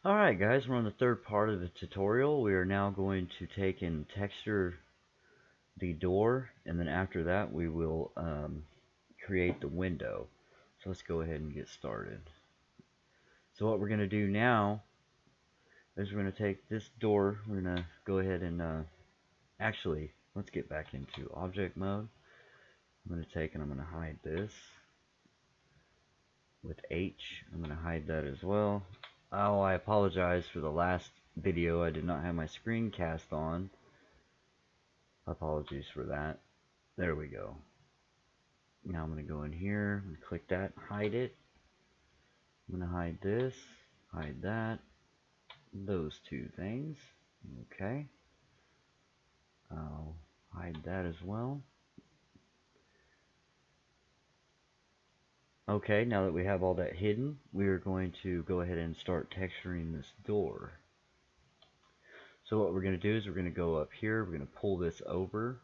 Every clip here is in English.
Alright guys, we're on the third part of the tutorial. We are now going to take and texture the door, and then after that we will create the window. So let's go ahead and get started. So what we're going to do now is we're going to take this door, we're going to go ahead and actually, let's get back into object mode. I'm going to take and I'm going to hide this with H. I'm going to hide that as well. Oh, I apologize for the last video. I did not have my screencast on. Apologies for that. There we go. Now I'm going to go in here and click that, hide it. I'm going to hide this, hide that, those two things. Okay. I'll hide that as well. Okay, now that we have all that hidden, we are going to go ahead and start texturing this door. So what we're going to do is we're going to go up here, we're going to pull this over.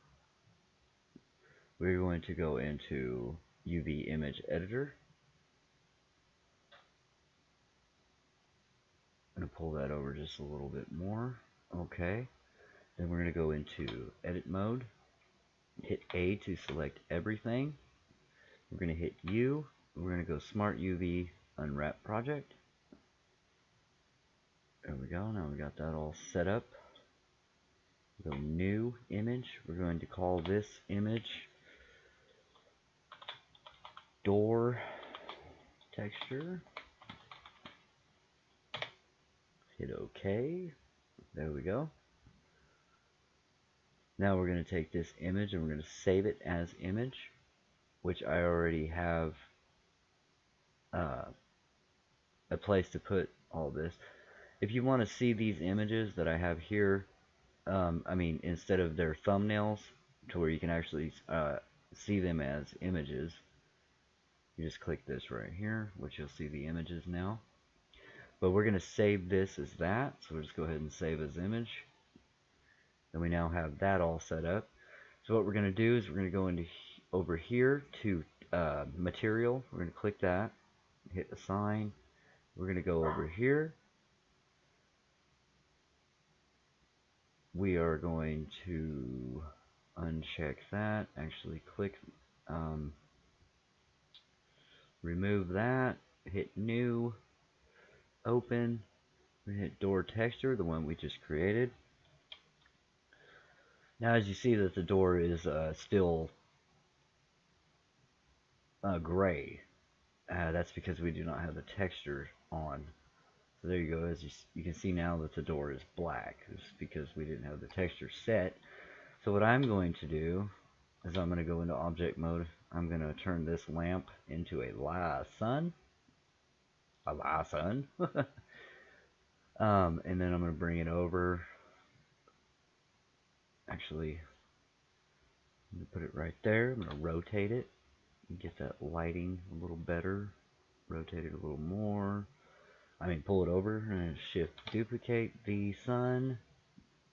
We're going to go into UV Image Editor. I'm going to pull that over just a little bit more. Okay. Then we're going to go into Edit Mode. Hit A to select everything. We're going to hit U. We're going to go Smart UV Unwrap Project. There we go. Now we got that all set up. Go New Image. We're going to call this image Door Texture. Hit OK. There we go. Now we're going to take this image and we're going to save it as image, which I already have a place to put all this. If you want to see these images that I have here, I mean, instead of their thumbnails, to where you can actually see them as images, you just click this right here, which you'll see the images now. But we're going to save this as that, so we'll just go ahead and save as image. Then we now have that all set up. So what we're going to do is we're going to go into over here to material. We're going to click that, hit assign. We're going to go over here. We are going to uncheck that, actually click remove that, hit new, open, we hit door texture, the one we just created. Now as you see that the door is still gray, that's because we do not have the texture on. So there you go, as you can see now that the door is black. It's because we didn't have the texture set. So what I'm going to do is I'm going to go into object mode. I'm going to turn this lamp into a liaison. A liaison. And then I'm going to bring it over. Actually, I'm going to put it right there. I'm going to rotate it and get that lighting a little better. Rotate it a little more. I mean, pull it over and shift duplicate the sun.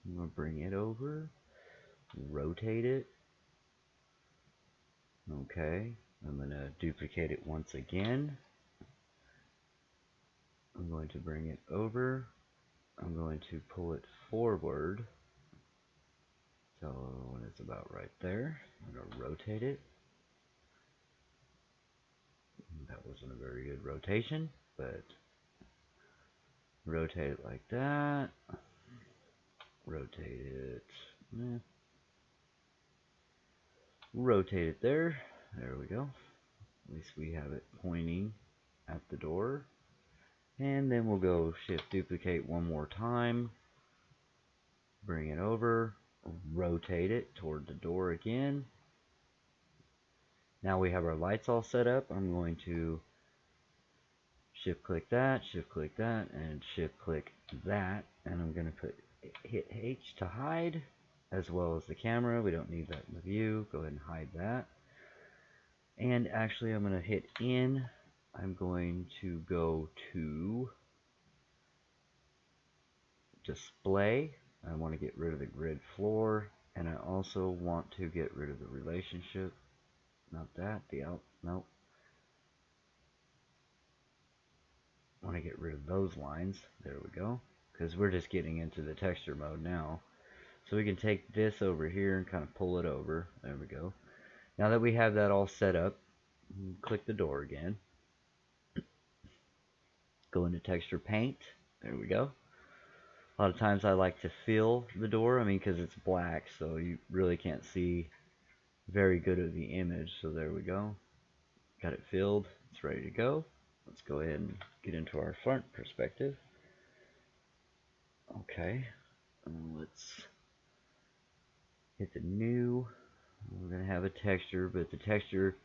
I'm going to bring it over. Rotate it. Okay. I'm going to duplicate it once again. I'm going to bring it over. I'm going to pull it forward. So when it's about right there, I'm going to rotate it. That wasn't a very good rotation, but rotate it like that. Rotate it. Rotate it there. There we go. At least we have it pointing at the door. And then we'll go shift duplicate one more time. Bring it over. Rotate it toward the door again. Now we have our lights all set up. I'm going to shift click that, and shift click that. And I'm going to hit H to hide, as well as the camera. We don't need that in the view. Go ahead and hide that. And actually I'm going to hit in. I'm going to go to display. I want to get rid of the grid floor, and I also want to get rid of the relationship. Not that, the out, nope. want to get rid of those lines. There we go. Because we're just getting into the texture mode now. So we can take this over here and kind of pull it over. There we go. Now that we have that all set up, click the door again. Go into texture paint. There we go. A lot of times I like to fill the door, because it's black, so you really can't see very good of the image. So there we go. Got it filled. It's ready to go. Let's go ahead and get into our front perspective. Okay. Let's hit the new. We're going to have a texture, but the texture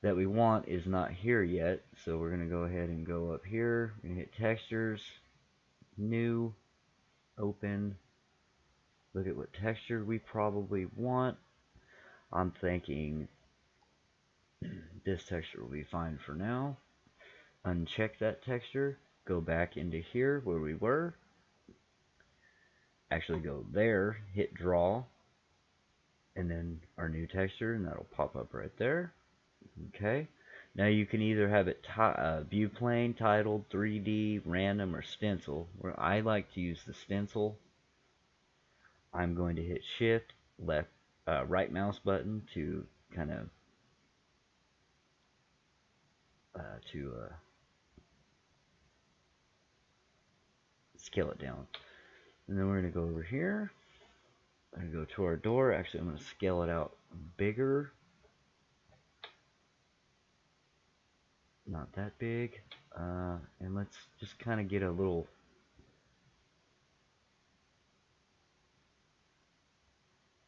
that we want is not here yet. So we're going to go ahead and go up here. We're going to hit textures, new, open. Look at what texture we probably want. I'm thinking this texture will be fine for now. Uncheck that texture. Go back into here where we were. Actually go there, hit draw, and then our new texture, and that'll pop up right there. Okay. Now you can either have it view plane, titled, 3D, random, or stencil. Where I like to use the stencil. I'm going to hit shift, left, right mouse button to kind of scale it down. And then we're going to go over here. I'm going to go to our door. Actually, I'm going to scale it out bigger. Not that big. And let's just kind of get a little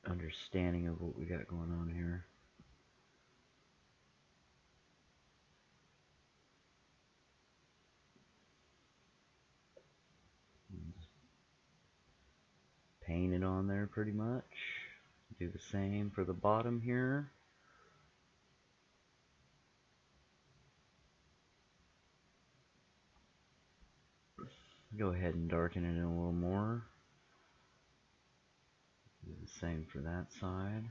understanding of what we got going on here. Paint it on there pretty much. Do the same for the bottom here. Go ahead and darken it in a little more. Do the same for that side.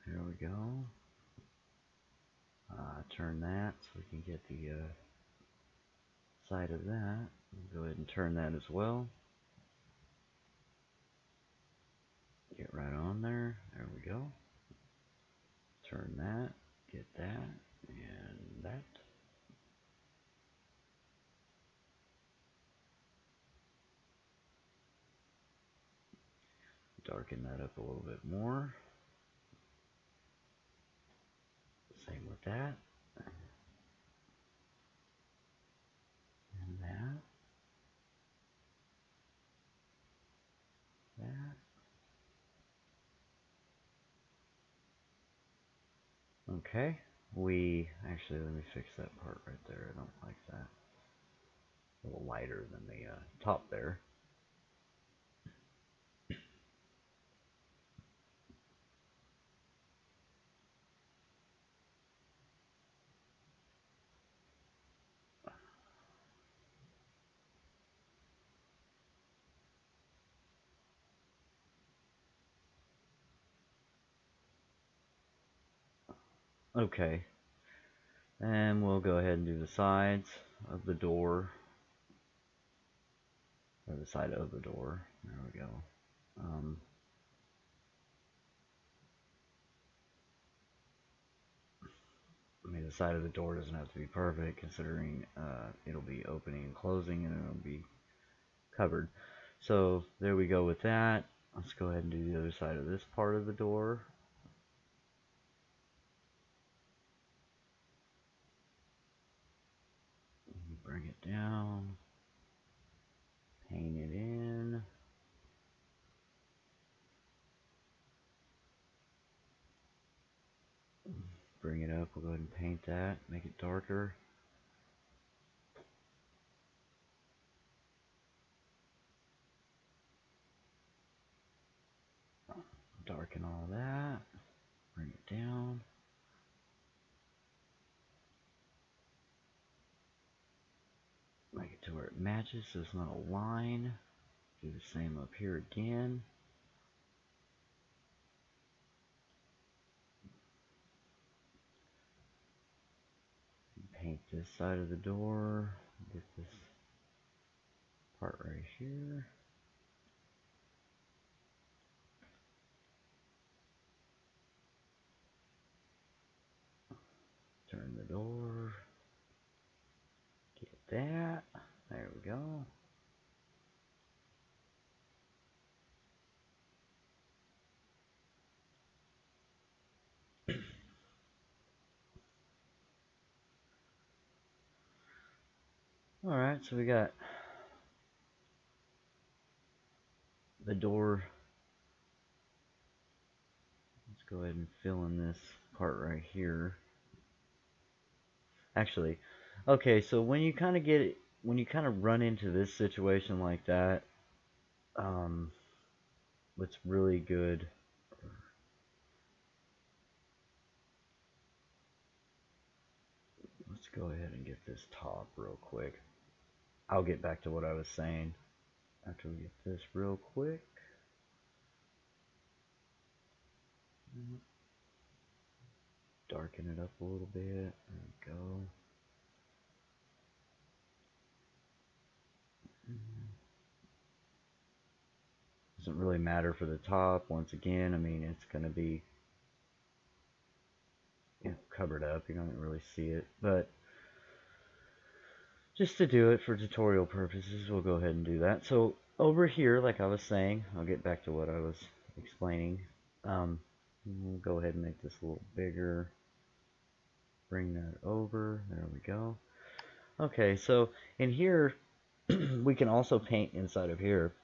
There we go. Turn that so we can get the side of that. Go ahead and turn that as well. Get right on there. There we go. Turn that. Get that. And that. Darken that up a little bit more. Same with that. And that. That. Okay. Actually, let me fix that part right there. I don't like that. A little lighter than the top there. Okay. And we'll go ahead and do the sides of the door. Or the side of the door. There we go. The side of the door doesn't have to be perfect, considering it'll be opening and closing, and it'll be covered. So there we go with that. Let's go ahead and do the other side of this part of the door. Bring it down. Paint it in. Bring it up. We'll go ahead and paint that. Make it darker. Darken all that. Bring it down. Make it to where it matches so it's not a line. Do the same up here again. paint this side of the door. Get this part right here. Turn the door. Get that. There we go. Alright, so we got the door. Let's go ahead and fill in this part right here. Actually, okay, so when you kind of get it, when you kind of run into this situation like that, what's really good, let's go ahead and get this top real quick. I'll get back to what I was saying after we get this real quick. Darken it up a little bit. There we go. Doesn't really matter for the top. Once again, I mean, it's going to be, you know, covered up. You don't really see it. But just to do it for tutorial purposes, we'll go ahead and do that. So over here, like I was saying, I'll get back to what I was explaining. We'll go ahead and make this a little bigger. Bring that over. There we go. Okay, so in here, we can also paint inside of here.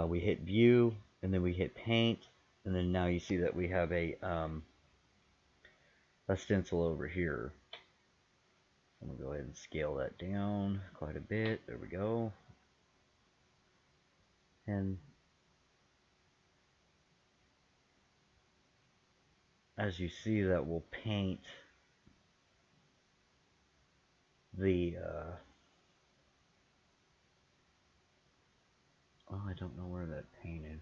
We hit view, and then we hit paint, and then now you see that we have a stencil over here. I'm going to go ahead and scale that down quite a bit. There we go. And as you see, that will paint the oh, I don't know where that painted.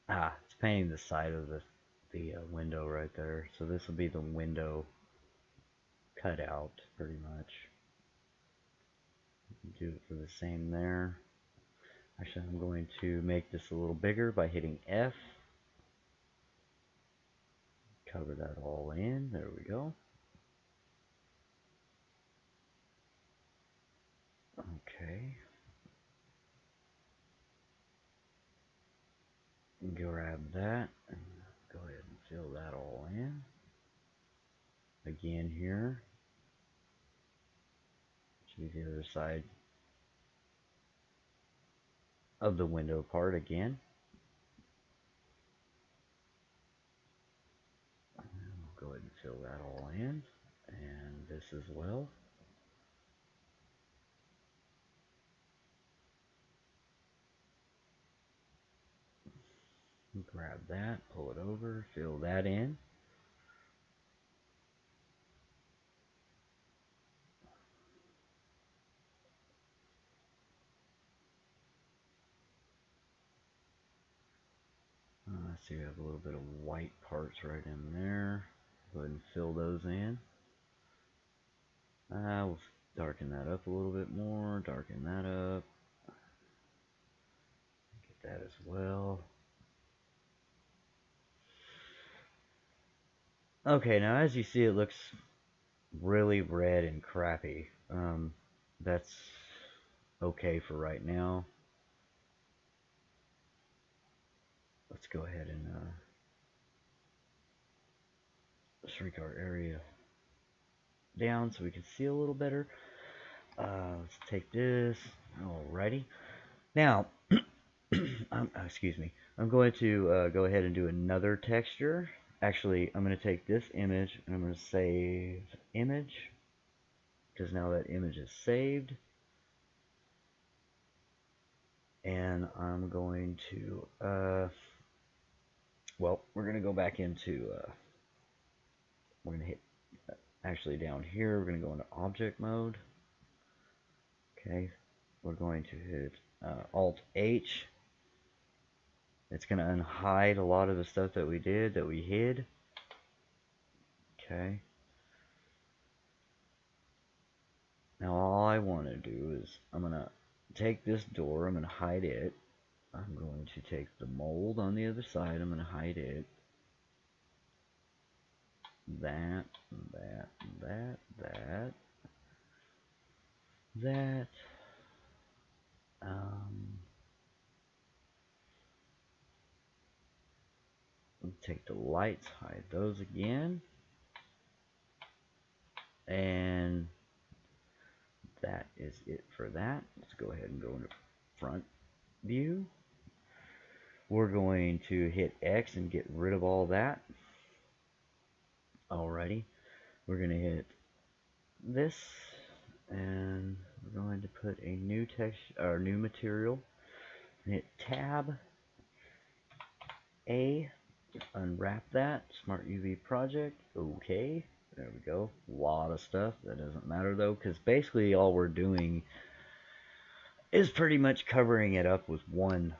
It's painting the side of the window right there. So this will be the window cut out pretty much. Do it for the same there. Actually, I'm going to make this a little bigger by hitting F. Cover that all in. There we go. Okay. Grab that and go ahead and fill that all in. Again here. Should be the other side of the window part again. We'll go ahead and fill that all in. And this as well. Grab that, pull it over, fill that in. So you have a little bit of white parts right in there. Go ahead and fill those in. We'll darken that up a little bit more, darken that up. Get that as well. Okay, now as you see, it looks really red and crappy. That's okay for right now. Let's go ahead and shrink our area down so we can see a little better. Let's take this. Alrighty. Now, excuse me. I'm going to go ahead and do another texture. Actually, I'm going to take this image and I'm going to save image, because now that image is saved. And I'm going to, well, we're going to go back into, we're going to hit, actually down here, we're going to go into object mode. Okay, we're going to hit Alt-H. It's going to unhide a lot of the stuff that we did, that we hid. Okay. Now all I want to do is I'm going to take this door, I'm going to hide it. I'm going to take the mold on the other side, I'm going to hide it. That, that, that, that, that. Take the lights, hide those again. And that is it for that. Let's go ahead and go into front view. We're going to hit X and get rid of all that. Alrighty. We're going to hit this and we're going to put a new text or new material. Hit Tab A, unwrap that. Smart UV project. Okay. There we go. A lot of stuff. That doesn't matter though, because basically all we're doing is pretty much covering it up with one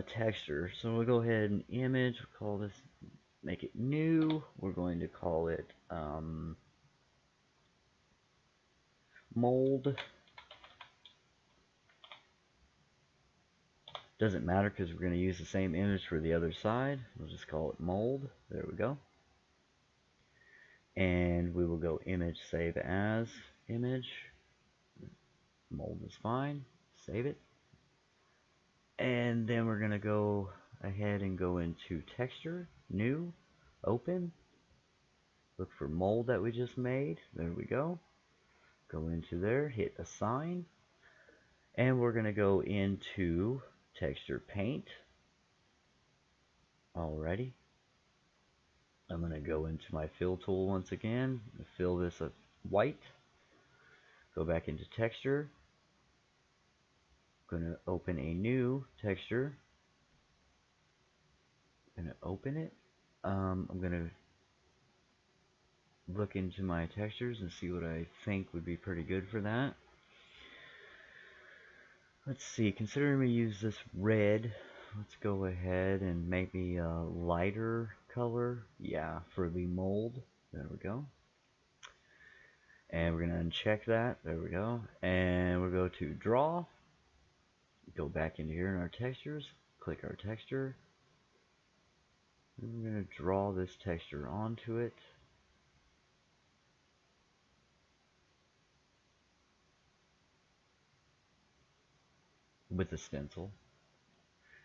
texture. So we'll go ahead and image. We'll call this, make it new. We're going to call it mold. Doesn't matter because we're going to use the same image for the other side. We'll just call it mold. There we go. And we will go image, save as image. Mold is fine. Save it. And then we're going to go ahead and go into texture, new, open. Look for mold that we just made. There we go. Go into there, hit assign. And we're going to go into texture paint. Alrighty. I'm going to go into my fill tool once again. Fill this up white. Go back into texture. Going to open a new texture. Going to open it. I'm going to look into my textures and see what I think would be pretty good for that. Let's see, considering we use this red, let's go ahead and maybe a lighter color. Yeah, for the mold. There we go. And we're going to uncheck that. There we go. And we'll go to draw. Go back into here in our textures. Click our texture. And we're going to draw this texture onto it. With the stencil.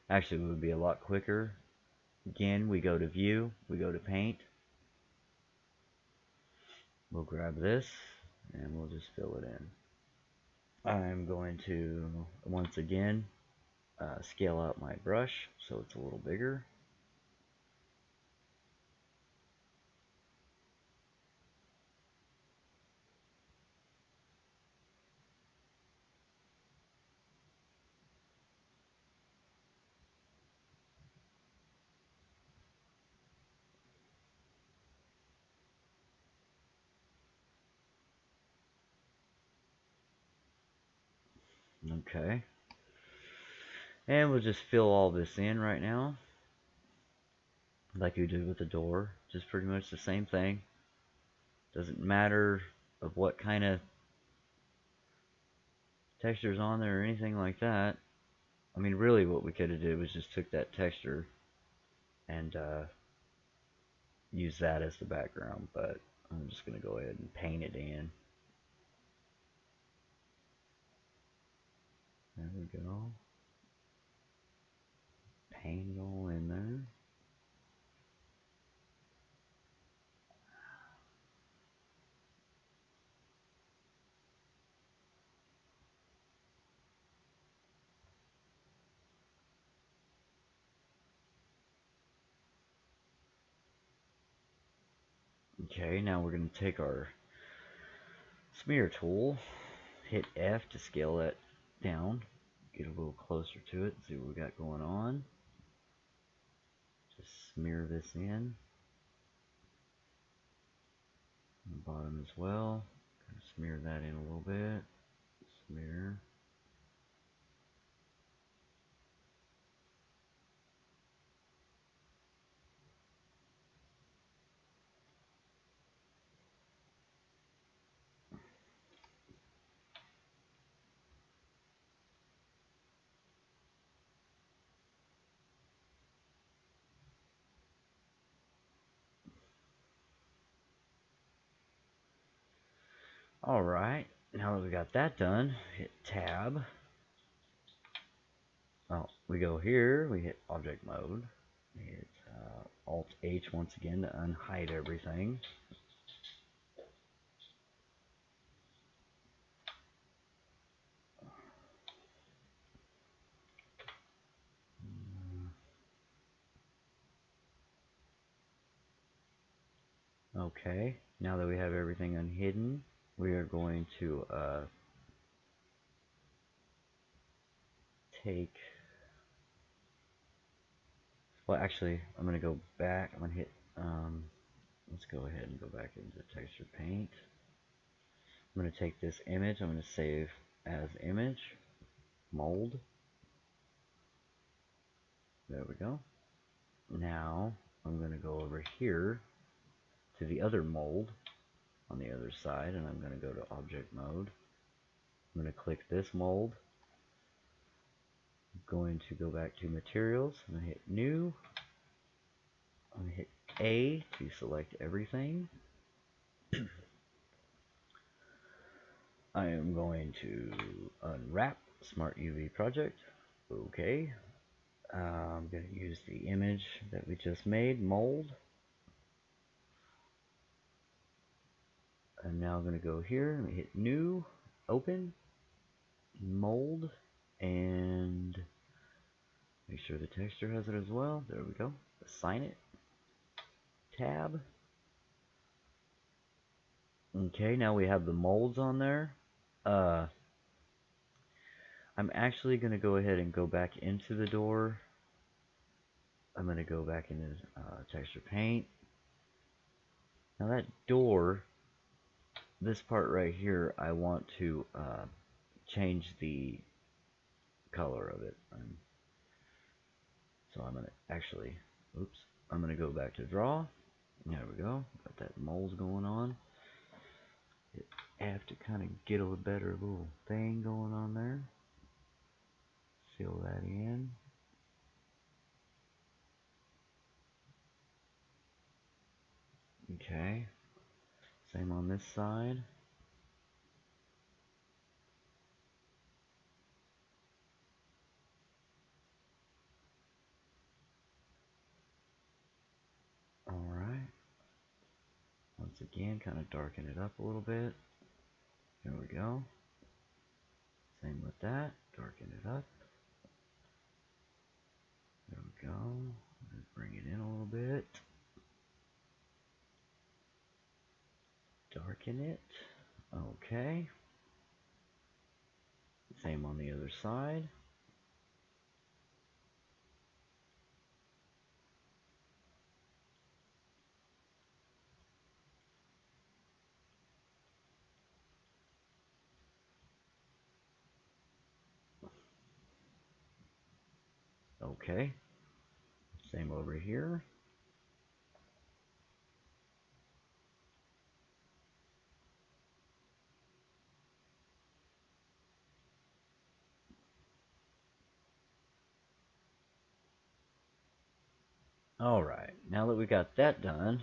Actually, it would be a lot quicker. Again, we go to view, we go to paint. We'll grab this and we'll just fill it in. I'm going to once again scale out my brush so it's a little bigger. Okay. And we'll just fill all this in right now. Like we did with the door. Just pretty much the same thing. Doesn't matter of what kind of texture's on there or anything like that. I mean, really what we could have did was just took that texture and use that as the background, but I'm just going to go ahead and paint it in. There we go. Paint it all in there. Okay, now we're going to take our smear tool, hit F to scale that down, get a little closer to it, see what we got going on. Just smear this in. On the bottom as well. Smear that in a little bit. Smear. Alright, now that we got that done, hit tab. Oh, we go here, we hit object mode. Hit Alt H once again to unhide everything. Okay, now that we have everything unhidden, we are going to take, well actually, I'm going to go back, I'm going to hit, let's go ahead and go back into texture paint. I'm going to take this image, I'm going to save as image, mold. There we go. Now, I'm going to go over here to the other mold on the other side, and I'm going to go to object mode. I'm going to click this mold. I'm going to go back to materials. I'm going to hit new. I'm going to hit A to select everything. I am going to unwrap Smart UV project. Okay. I'm going to use the image that we just made, mold. I'm now going to go here and hit new, open, mold, and make sure the texture has it as well. There we go. Assign it. Tab. Okay, now we have the molds on there. I'm actually going to go ahead and go back into the door. I'm going to go back into texture paint. Now that door, this part right here, I want to change the color of it. So I'm going to actually, oops, I'm going to go back to draw. There we go. Got that mold going on. I have to kind of get a better little thing going on there. Fill that in. Okay. Same on this side. Alright. Once again, kind of darken it up a little bit. There we go. Same with that. Darken it up. There we go. Bring it in a little bit. Darken it. Okay. Same on the other side. Okay. Same over here. Alright, now that we got that done,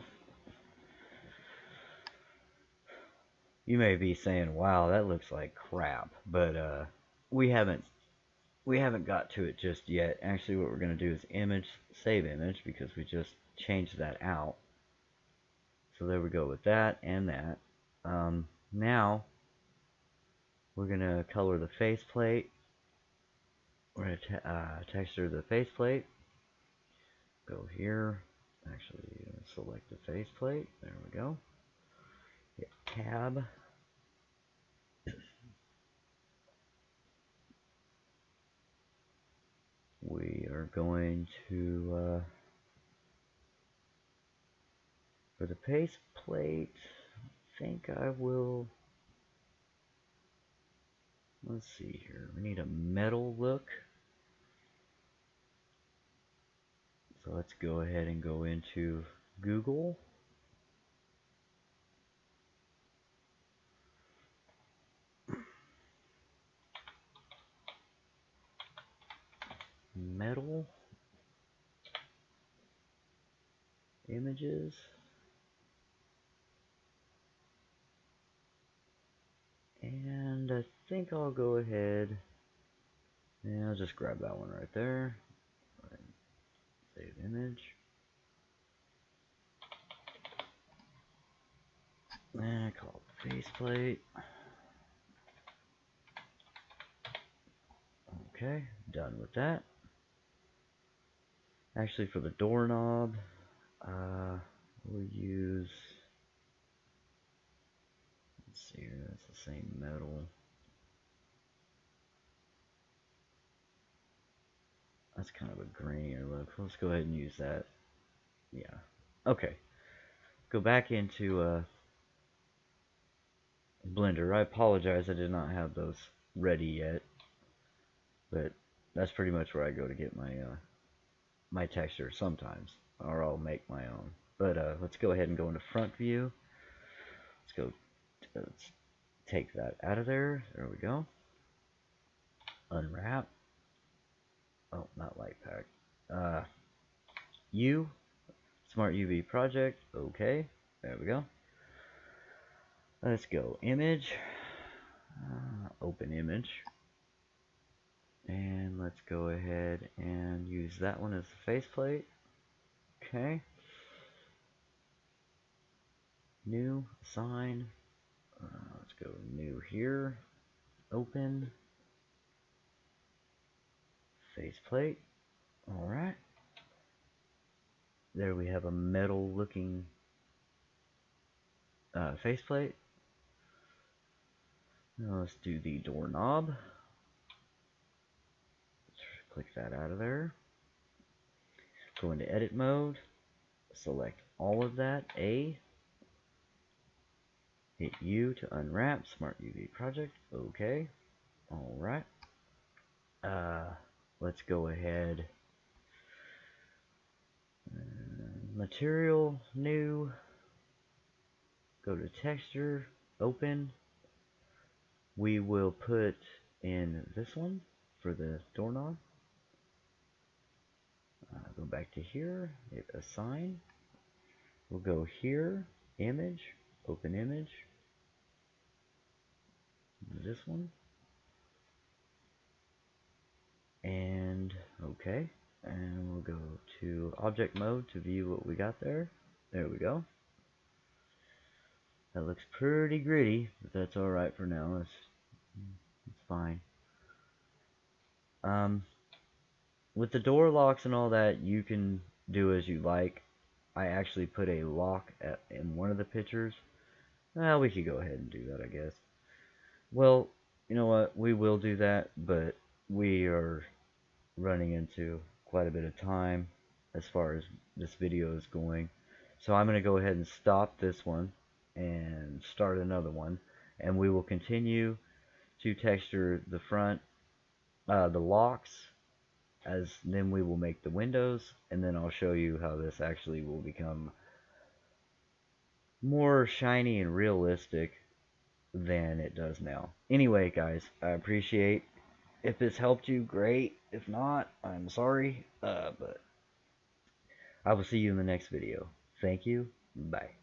you may be saying, wow, that looks like crap, but we haven't got to it just yet. Actually, what we're going to do is image, save image, because we just changed that out. So there we go with that and that. Now, we're going to color the faceplate. We're going to texture the faceplate. Go here. Actually, select the faceplate. There we go. Hit tab. We are going to, for the faceplate, I think I will, let's see here. We need a metal look. So let's go ahead and go into Google. Metal images. think I'll go ahead and I'll just grab that one right there. Save image. And I call it faceplate. Okay, done with that. Actually, for the doorknob, we'll use, let's see here, that's the same metal. That's kind of a grainier look. Let's go ahead and use that. Yeah. Okay. Go back into Blender. I apologize, I did not have those ready yet, but that's pretty much where I go to get my my texture sometimes, or I'll make my own. But let's go ahead and go into front view. Let's take that out of there. There we go. Unwrap. Oh, not light pack. Smart UV project. Okay. There we go. Let's go image. Open image. And let's go ahead and use that one as the faceplate. Okay. New, assign. Let's go new here. Open. Faceplate. Alright. There we have a metal looking faceplate. Now let's do the doorknob. Let's click that out of there. Go into edit mode. Select all of that. A. Hit U to unwrap. Smart UV project. Okay. Alright. Let's go ahead. Material, new. Go to texture, open. We will put in this one for the doorknob. Go back to here, hit assign. We'll go here, image, open image. This one. And okay. And we'll go to object mode to view what we got there. There we go. That looks pretty gritty, but that's alright for now. It's fine. With the door locks and all that, you can do as you like. I actually put a lock in one of the pictures. Well, we could go ahead and do that, I guess. Well, you know what? We will do that, but we are running into quite a bit of time as far as this video is going. So I'm going to go ahead and stop this one and start another one. And we will continue to texture the front, the locks, as then we will make the windows, and then I'll show you how this actually will become more shiny and realistic than it does now. Anyway, guys, I appreciate if this helped you, great. If not, I'm sorry, but I will see you in the next video. Thank you. Bye.